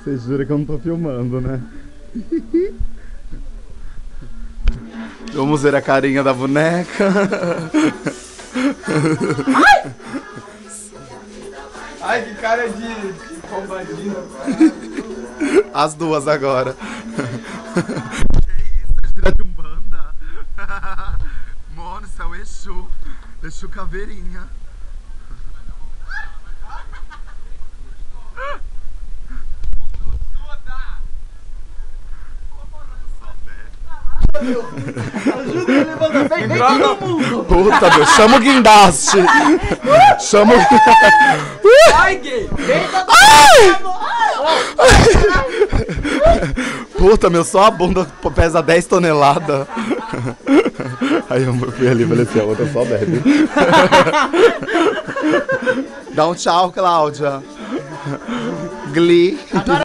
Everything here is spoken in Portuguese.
Você jura que eu não tô filmando, né? Vamos ver a carinha da boneca. Ai, que cara de combadinho. As duas agora. Que isso, é gira de Umbanda. Mano, isso é o Exu. Exu caveirinha. Ajuda ele a levantar. Vem todo mundo. Puta, meu, chama o guindaste. Chama o... Ai, gay. Vem todo mundo. Puta, meu, só a bunda pesa 10 toneladas. Aí eu fui ali e falei assim, a outra só bebe. Dá um tchau, Cláudia. Glee. Agora